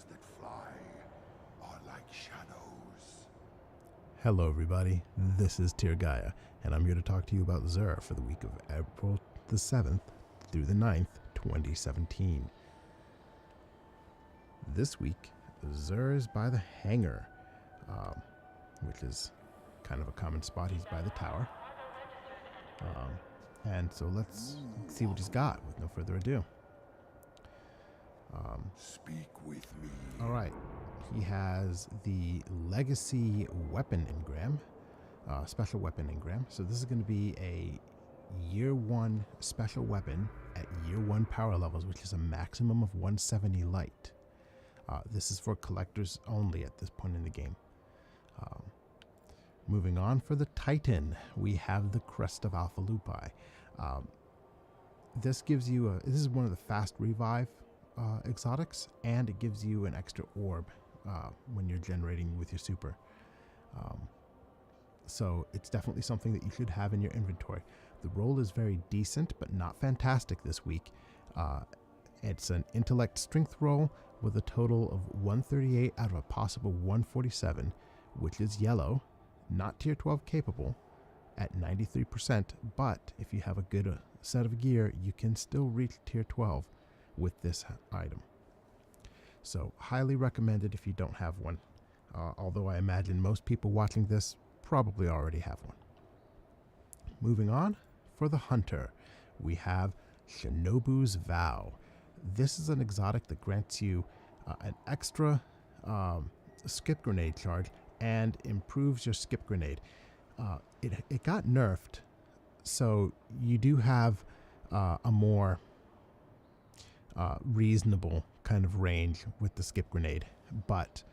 birds that fly are like shadows. Hello everybody, this is Tyr Gaia, and I'm here to talk to you about Xur for the week of April the 7th through the 9th, 2017. This week, Xur is by the Hangar, which is kind of a common spot. He's by the tower. And so let's see what he's got with no further ado. Speak with me. Alright, he has the Legacy Weapon Engram, Special Weapon Engram. So this is going to be a Year 1 special weapon at Year 1 power levels, which is a maximum of 170 light. This is for collectors only at this point in the game. Moving on, for the Titan, we have the Crest of Alpha Lupi. This gives you this is one of the fast revive exotics, and it gives you an extra orb when you're generating with your super. So it's definitely something that you should have in your inventory. The roll is very decent, but not fantastic this week. It's an intellect strength roll with a total of 138 out of a possible 147, which is yellow, not tier 12 capable at 93%, but if you have a good set of gear, you can still reach tier 12 with this item. So highly recommended if you don't have one, although I imagine most people watching this probably already have one. Moving on, for the Hunter, we have Shinobu's Vow. This is an exotic that grants you an extra skip grenade charge and improves your skip grenade. It got nerfed, so you do have a more reasonable kind of range with the skip grenade, but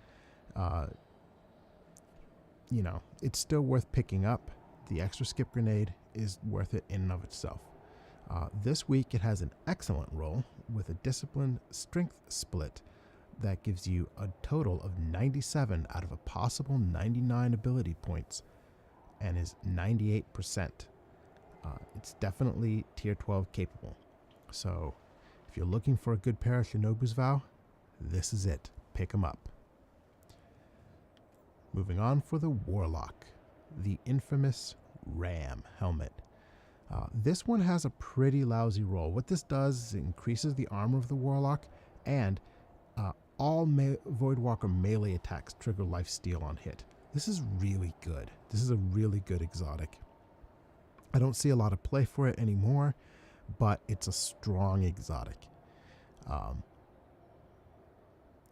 you know, it's still worth picking up. The extra skip grenade is worth it in and of itself. This week it has an excellent roll with a discipline strength split that gives you a total of 97 out of a possible 99 ability points and is 98%. It's definitely tier 12 capable. So if you're looking for a good pair of Shinobu's Vow, this is it. Pick them up. Moving on, for the Warlock, the infamous Ram helmet. This one has a pretty lousy roll. What this does is it increases the armor of the Warlock, and all Voidwalker melee attacks trigger lifesteal on hit. This is really good. This is a really good exotic. I don't see a lot of play for it anymore, but it's a strong exotic.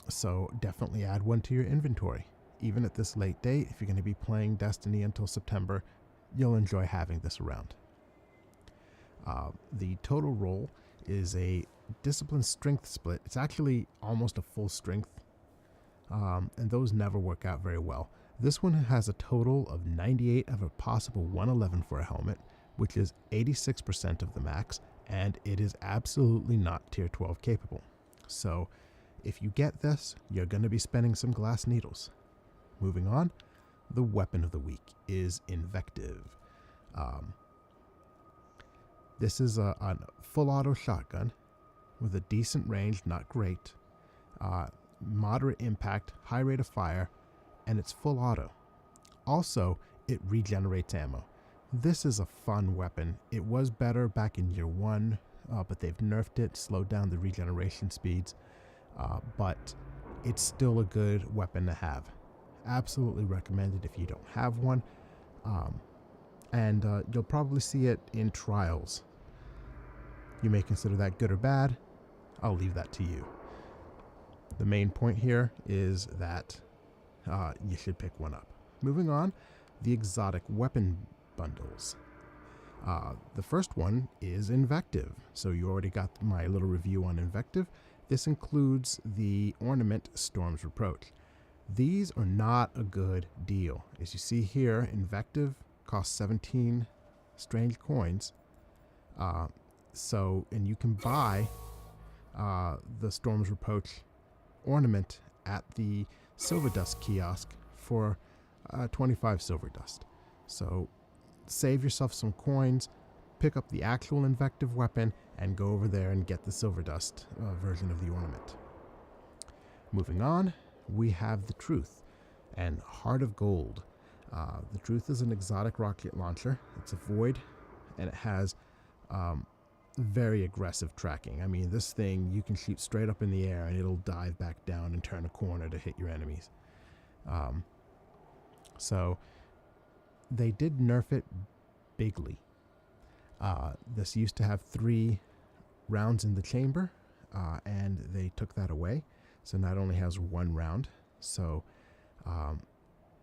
So definitely add one to your inventory. Even at this late date, if you're going to be playing Destiny until September, you'll enjoy having this around. The total roll is a discipline strength split. It's actually almost a full strength, and those never work out very well. This one has a total of 98 of a possible 111 for a helmet, which is 86% of the max, and it is absolutely not tier 12 capable. So if you get this, you're going to be spending some glass needles. Moving on, the weapon of the week is Invective. This is a full auto shotgun with a decent range, not great, moderate impact, high rate of fire, and it's full auto. Also, it regenerates ammo. This is a fun weapon. It was better back in year 1, but they've nerfed it, slowed down the regeneration speeds, but it's still a good weapon to have. Absolutely recommended if you don't have one, and you'll probably see it in trials. You may consider that good or bad. I'll leave that to you. The main point here is that you should pick one up. Moving on, the exotic weapon bundles. The first one is Invective. So you already got my little review on Invective. This includes the ornament Storm's Reproach. These are not a good deal. As you see here, Invective costs 17 strange coins. And you can buy the Storm's Reproach ornament at the Silver Dust kiosk for 25 silver dust. So save yourself some coins, pick up the actual Invective weapon, and go over there and get the Silver Dust version of the ornament. Moving on, we have the Truth and Heart of Gold. The Truth is an exotic rocket launcher. It's a void, and it has very aggressive tracking. I mean, this thing, you can shoot straight up in the air, and it'll dive back down and turn a corner to hit your enemies. So they did nerf it bigly. This used to have 3 rounds in the chamber, and they took that away. So now it only has 1 round. So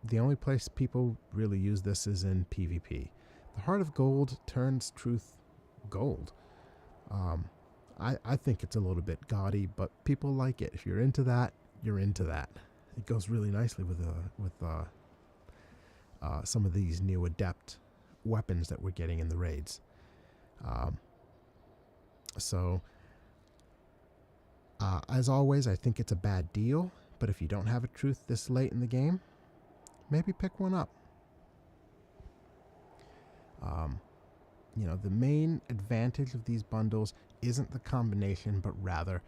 the only place people really use this is in PvP. The Heart of Gold turns Truth gold. I think it's a little bit gaudy, but people like it. If you're into that, you're into that. It goes really nicely with some of these new adept weapons that we're getting in the raids. As always, I think it's a bad deal, but if you don't have a Truth this late in the game, maybe pick one up. The main advantage of these bundles isn't the combination, but rather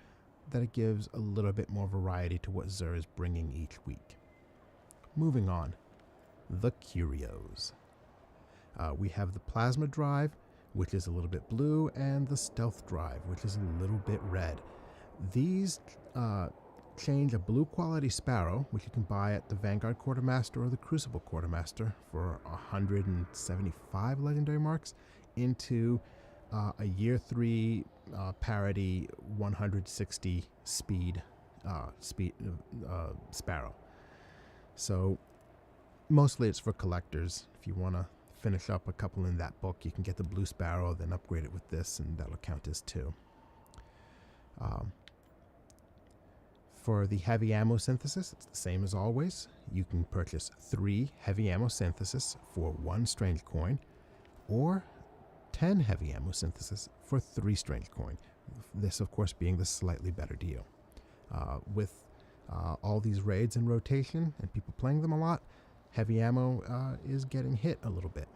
that it gives a little bit more variety to what Xur is bringing each week. Moving on, the Curios. We have the Plasma Drive, which is a little bit blue, and the Stealth Drive, which is a little bit red. These change a blue quality Sparrow, which you can buy at the Vanguard Quartermaster or the Crucible Quartermaster for 175 legendary marks, into a year 3 parity 160 speed Sparrow. So mostly it's for collectors. If you want to finish up a couple in that book, you can get the blue Sparrow, then upgrade it with this, and that'll count as 2. For the heavy ammo synthesis, it's the same as always. You can purchase 3 heavy ammo synthesis for 1 strange coin, or 10 heavy ammo synthesis for 3 strange coin. This, of course, being the slightly better deal. With all these raids in rotation and people playing them a lot, heavy ammo is getting hit a little bit.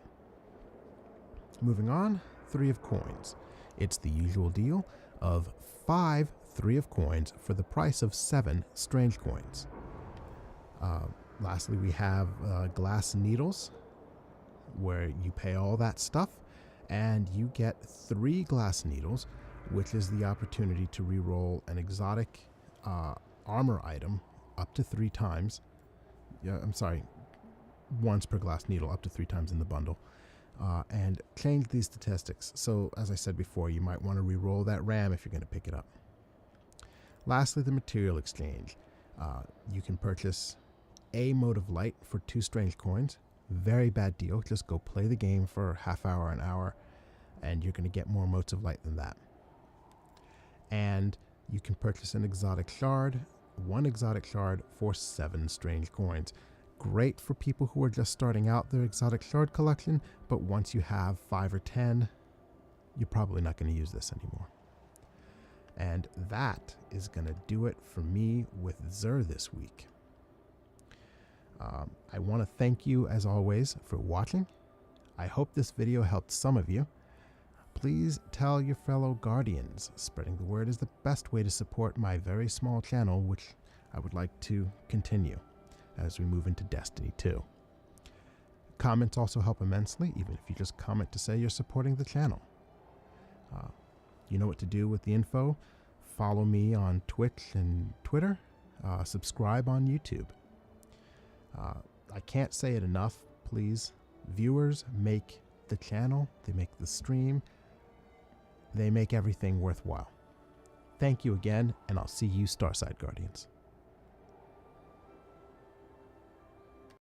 Moving on, 3 of coins. It's the usual deal of 5 3 of coins for the price of 7 strange coins. Lastly, we have glass needles, where you pay all that stuff and you get 3 glass needles, which is the opportunity to reroll an exotic armor item up to 3 times. Once per glass needle, up to 3 times in the bundle. And change these statistics. So, as I said before, you might want to reroll that RAM if you're going to pick it up. Lastly, the material exchange. You can purchase a Mode of Light for 2 strange coins. Very bad deal. Just go play the game for half hour, an hour, and you're going to get more motes of light than that. And you can purchase an exotic shard, 1 exotic shard for 7 strange coins. Great for people who are just starting out their exotic shard collection, but once you have 5 or 10, you're probably not going to use this anymore. And that is going to do it for me with Xur this week. I want to thank you, as always, for watching. I hope this video helped some of you. Please tell your fellow Guardians. Spreading the word is the best way to support my very small channel, which I would like to continue as we move into Destiny 2. Comments also help immensely, even if you just comment to say you're supporting the channel. You know what to do with the info. Follow me on Twitch and Twitter. Subscribe on YouTube. I can't say it enough, please. Viewers make the channel, they make the stream, they make everything worthwhile. Thank you again, and I'll see you Starside Guardians.